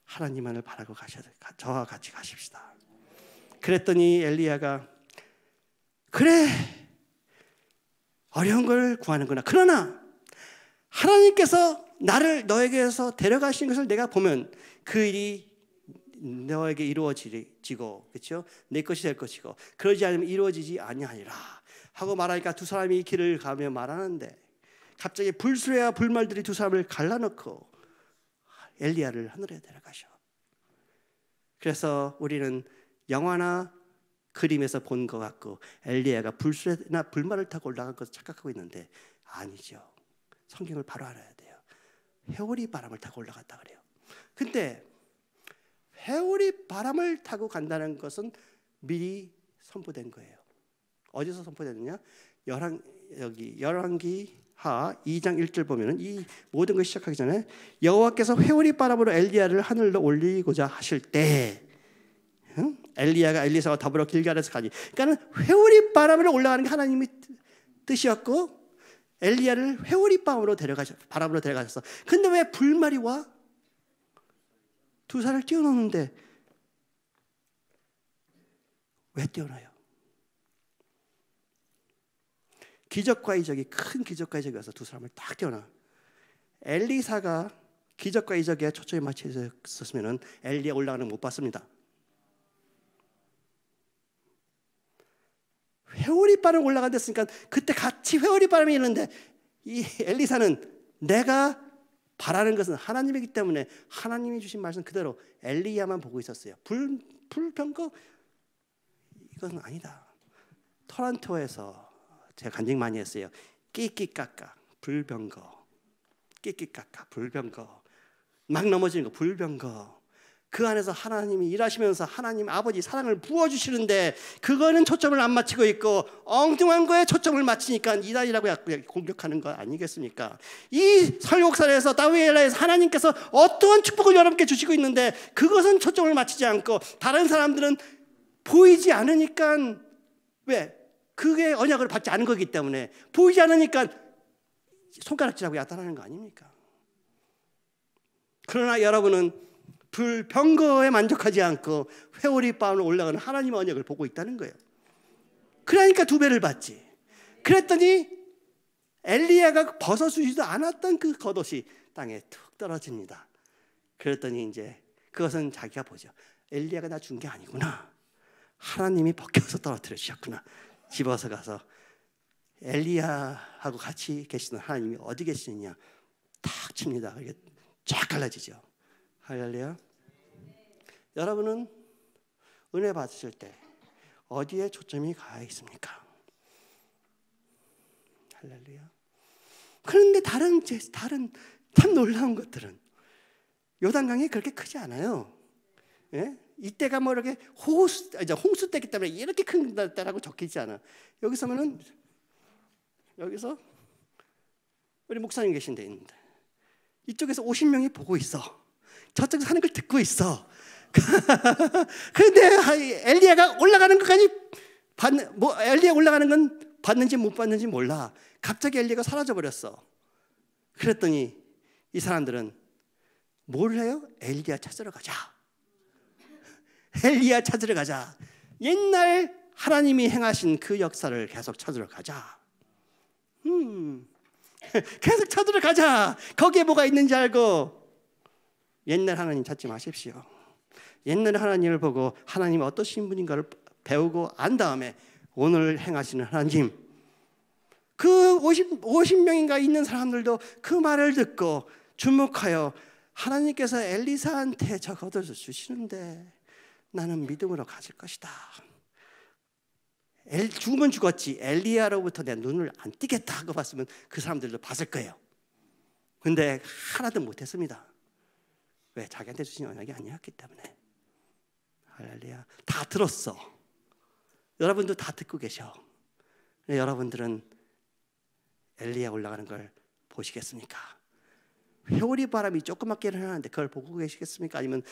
하나님만을 바라고 가셔야 돼. 저와 같이 가십시다. 그랬더니 엘리야가 그래 어려운 걸 구하는구나. 그러나 하나님께서 나를 너에게서 데려가신 것을 내가 보면 그 일이 너에게 이루어지고 그렇죠? 내 것이 될 것이고 그러지 않으면 이루어지지 아니하리라 하고 말하니까 두 사람이 길을 가며 말하는데 갑자기 불수레와 불말들이 두 사람을 갈라놓고 엘리야를 하늘에 데려가셔. 그래서 우리는 영화나 그림에서 본 것 같고 엘리야가 불수레나 불말을 타고 올라간 것을 착각하고 있는데 아니죠. 성경을 바로 알아야 돼요. 회오리 바람을 타고 올라갔다 그래요. 근데 회오리 바람을 타고 간다는 것은 미리 선포된 거예요. 어디서 선포됐느냐? 열왕기하 2장 1절 보면은 이 모든 것이 시작하기 전에 여호와께서 회오리 바람으로 엘리야를 하늘로 올리고자 하실 때 엘리야가 엘리사와 더불어 길갈에서 가니 그러니까 회오리 바람으로 올라가는 게 하나님의 뜻이었고 엘리야를 회오리 바람으로 데려가셨어. 근데 왜 불말이 와? 두 살을 띄워놓는데 왜 띄워놔요? 기적과 이적이 큰 기적과 이적이 와서 두 사람을 딱 띄워놔. 엘리사가 기적과 이적에 초점이 맞춰져 있었으면 엘리야 올라가는 거 못 봤습니다. 회오리 바람 올라간댔으니까 그때 같이 회오리 바람이 있는데 이 엘리사는 내가 바라는 것은 하나님이기 때문에 하나님이 주신 말씀 그대로 엘리야만 보고 있었어요. 불병거 이것은 아니다. 토론토에서 제가 간증 많이 했어요. 끼끼까까 불병거, 끼끼까까 불병거, 막 넘어지는 거 불병거. 그 안에서 하나님이 일하시면서 하나님 아버지 사랑을 부어주시는데 그거는 초점을 안 맞추고 있고 엉뚱한 거에 초점을 맞추니까 이단이라고 공격하는 거 아니겠습니까? 이 설국산에서 다위엘라에서 하나님께서 어떠한 축복을 여러분께 주시고 있는데 그것은 초점을 맞추지 않고 다른 사람들은 보이지 않으니까 왜? 그게 언약을 받지 않은 거기 때문에 보이지 않으니까 손가락질하고 야단하는 거 아닙니까? 그러나 여러분은 불병거에 만족하지 않고 회오리 바람으로 올라가는 하나님의 언약을 보고 있다는 거예요. 그러니까 2배를 받지. 그랬더니 엘리야가 벗어주지도 않았던 그 겉옷이 땅에 툭 떨어집니다. 그랬더니 이제 그것은 자기가 보죠. 엘리야가 나 준 게 아니구나. 하나님이 벗겨서 떨어뜨려 주셨구나. 집어서 가서 엘리야하고 같이 계시는 하나님이 어디 계시느냐 탁 칩니다. 이게 쫙 갈라지죠. 할렐루야. 여러분은 은혜 받으실 때 어디에 초점이 가 있습니까? 할렐루야. 그런데 다른 참 놀라운 것들은 요단강이 그렇게 크지 않아요. 예? 이때가 뭐 이렇게 홍수 때기 때문에 이렇게 큰 때라고 적히지 않아. 여기서는 여기서 우리 목사님 계신 데 있는데 이쪽에서 50명이 보고 있어. 저쪽에서 하는 걸 듣고 있어. 그런데 엘리야가 올라가는 것까지 엘리야 올라가는 건 받는지 못 받는지 몰라. 갑자기 엘리야가 사라져 버렸어. 그랬더니 이 사람들은 뭘 해요? 엘리야 찾으러 가자. 엘리야 찾으러 가자. 옛날 하나님이 행하신 그 역사를 계속 찾으러 가자. 계속 쳐들어가자. 거기에 뭐가 있는지 알고. 옛날 하나님 찾지 마십시오. 옛날 하나님을 보고 하나님이 어떠신 분인가를 배우고 안 다음에 오늘 행하시는 하나님, 그 50명인가 있는 사람들도 그 말을 듣고 주목하여 하나님께서 엘리사한테 저 걷어 주시는데 나는 믿음으로 가질 것이다. 죽으면 죽었지 엘리야로부터 내 눈을 안 띄겠다 하고 봤으면 그 사람들도 봤을 거예요. 근데 하나도 못했습니다. 왜? 자기한테 주신 언약이 아니었기 때문에. 할렐루야. 다 들었어. 여러분도 다 듣고 계셔. 여러분들은 엘리야 올라가는 걸 보시겠습니까? 회오리 바람이 조그맣게 일어나는데 그걸 보고 계시겠습니까? 아니면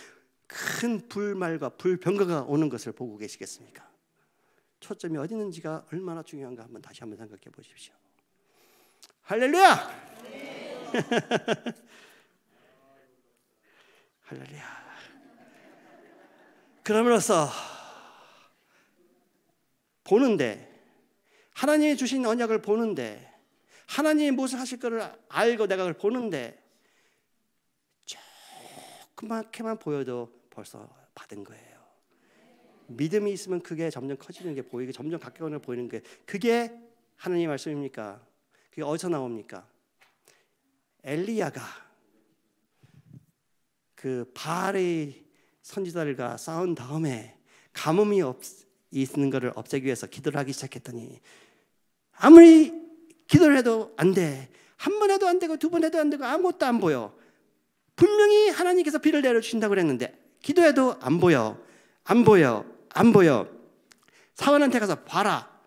큰 불말과 불병거가 오는 것을 보고 계시겠습니까? 초점이 어디 있는지가 얼마나 중요한가 다시 한번 생각해 보십시오. 할렐루야! 할렐루야. 그럼으로써 보는데, 하나님이 주신 언약을 보는데, 하나님이 무엇을 하실 것을 알고 내가 그걸 보는데 조그맣게만 보여도 벌써 받은 거예요. 믿음이 있으면 그게 점점 커지는 게 보이고 점점 가까워져 보이는 게, 그게 하나님의 말씀입니까? 그게 어디서 나옵니까? 엘리야가 그 바알의 선지자들과 싸운 다음에 가뭄이 있는 것을 없애기 위해서 기도를 하기 시작했더니 아무리 기도를 해도 안 돼. 한 번 해도 안 되고 두 번 해도 안 되고 아무것도 안 보여. 분명히 하나님께서 비를 내려주신다고 그랬는데 기도해도 안 보여. 안 보여. 안 보여. 사원한테 가서 봐라.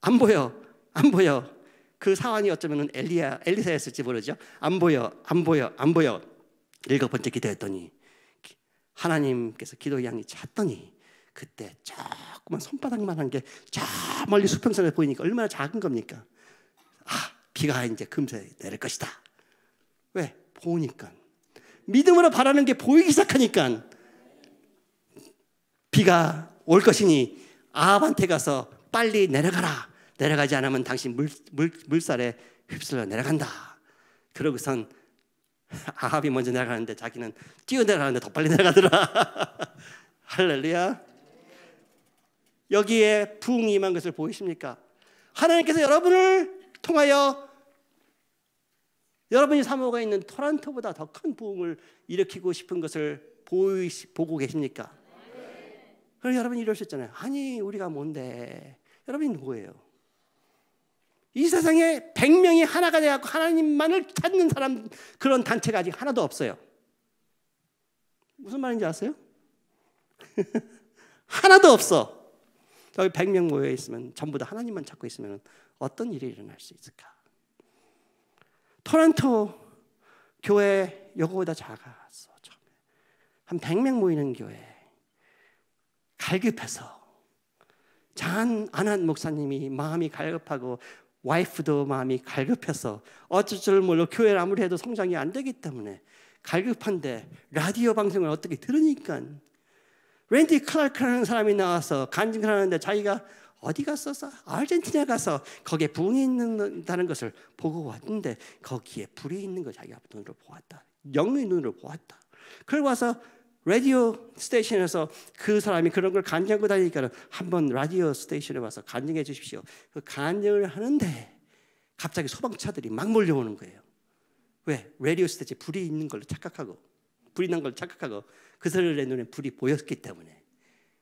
안 보여. 안 보여. 그 사원이 어쩌면 엘리사였을지 모르죠. 안 보여. 안 보여. 안 보여. 7번째 기도했더니 하나님께서 기도 양이 찼더니 그때 조그만 손바닥만한 게 저 멀리 수평선에 보이니까 얼마나 작은 겁니까? 비가 이제 금세 내릴 것이다. 왜? 보니까. 믿음으로 바라는 게 보이기 시작하니까 비가 올 것이니 아합한테 가서 빨리 내려가라. 내려가지 않으면 당신 물살에 휩쓸려 내려간다. 그러고선 아합이 먼저 내려가는데 자기는 뛰어내려가는데 더 빨리 내려가더라. 할렐루야. 여기에 부흥이 임한 것을 보이십니까? 하나님께서 여러분을 통하여 여러분이 사모가 있는 토론토보다 더 큰 부흥을 일으키고 싶은 것을 보고 계십니까? 그럼 여러분이 이러셨잖아요. 아니 우리가 뭔데? 여러분이 누구예요? 이 세상에 100명이 하나가 되어서 하나님만을 찾는 사람, 그런 단체가 아직 하나도 없어요. 무슨 말인지 아세요? 하나도 없어. 여기 100명 모여 있으면 전부 다 하나님만 찾고 있으면 어떤 일이 일어날 수 있을까? 토론토 교회 요거보다 작았어. 처음에 한 100명 모이는 교회 갈급해서 장 안한 목사님이 마음이 갈급하고 와이프도 마음이 갈급해서 어쩔 줄 몰라 교회를 아무리 해도 성장이 안 되기 때문에 갈급한데 라디오 방송을 어떻게 들으니까 랜디 클라크라는 사람이 나와서 간증을 하는데 자기가 어디 갔었어? 아르헨티나 가서 거기에 부흥이 있다는 것을 보고 왔는데 거기에 불이 있는 걸 자기가 눈으로 보았다. 영의 눈으로 보았다. 그리고 와서 라디오 스테이션에서 그 사람이 그런 걸 간증하고 다니니까 한번 라디오 스테이션에 와서 간증해 주십시오. 그 간증을 하는데 갑자기 소방차들이 막 몰려오는 거예요. 왜? 라디오 스테이션에 불이 있는 걸로 착각하고, 불이 난 걸 착각하고 그 사람의 눈에 불이 보였기 때문에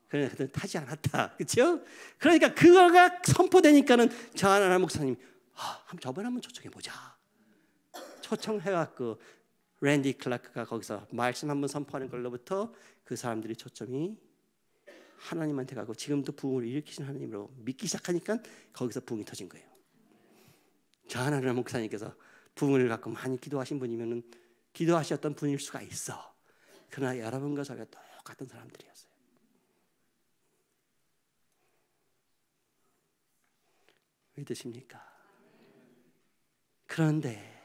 그러나 그들은 타지 않았다. 그렇죠? 그러니까 그거가 선포되니까는 저 하나 목사님이 저번에 한번 초청해보자. 초청해갖고 랜디 클라크가 거기서 말씀 한번 선포하는 걸로부터 그 사람들이 초점이 하나님한테 가고 지금도 부흥을 일으키신 하나님으로 믿기 시작하니까 거기서 부흥이 터진 거예요. 저 하나 목사님께서 부흥을 갖고 많이 기도하신 분이면은 기도하셨던 분일 수가 있어. 그러나 여러분과 저가 똑같은 사람들이었어요. 믿으십니까? 그런데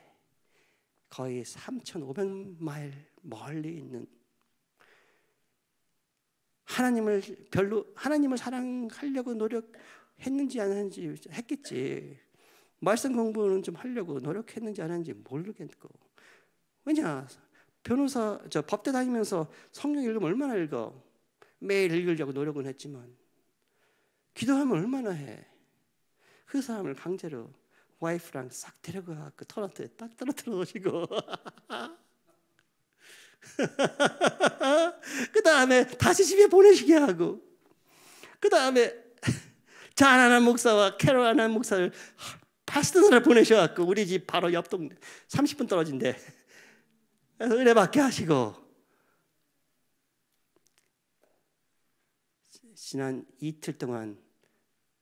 거의 3,500마일 멀리 있는 하나님을 사랑하려고 노력했는지 안 했는지 했겠지. 말씀 공부는 좀 하려고 노력했는지 안 했는지 모르겠고. 왜냐? 변호사, 법대 다니면서 성경 읽으면 얼마나 읽어? 매일 읽으려고 노력은 했지만 기도하면 얼마나 해? 그 사람을 강제로 와이프랑 싹 데려가고 토론토에 딱 떨어뜨려 놓으시고 그 다음에 다시 집에 보내시게 하고, 그 다음에 잔하는 목사와 캐롤하는 목사를 파스턴을 보내셔갖고 우리 집 바로 옆 동네 30분 떨어진데 은혜 받게 하시고, 지난 이틀 동안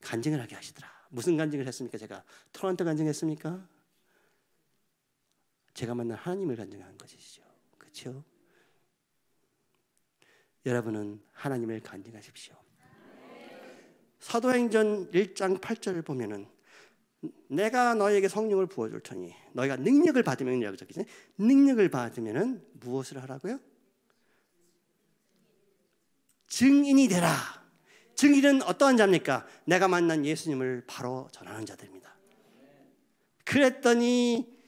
간증을 하게 하시더라. 무슨 간증을 했습니까? 제가 토론토 간증했습니까? 제가 만난 하나님을 간증한 것이죠. 그렇죠? 여러분은 하나님을 간증하십시오. 사도행전 1장 8절을 보면은 내가 너에게 성령을 부어줄 테니 너희가 능력을 받으면, 능력을 받으면은 무엇을 하라고요? 증인이 되라. 증인은 어떠한 자입니까? 내가 만난 예수님을 바로 전하는 자들입니다. 그랬더니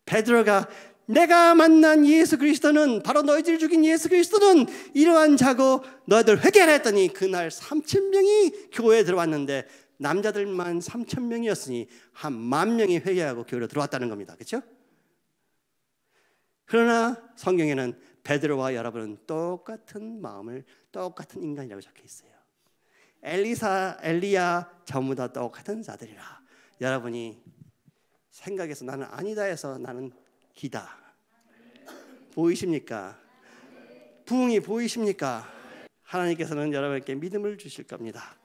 베드로가 내가 만난 예수 그리스도는, 바로 너희들 죽인 예수 그리스도는 이러한 자고 너희들 회개하라 했더니 그날 3,000명이 교회에 들어왔는데 남자들만 3,000명이었으니 한 10,000명이 회개하고 교회로 들어왔다는 겁니다. 그렇죠? 그러나 성경에는 베드로와 여러분은 똑같은 마음을, 똑같은 인간이라고 적혀 있어요. 엘리야 전부 다 똑같은 자들이라. 여러분이 생각해서 나는 아니다 해서 나는 기다. 보이십니까? 부흥이 보이십니까? 하나님께서는 여러분께 믿음을 주실 겁니다.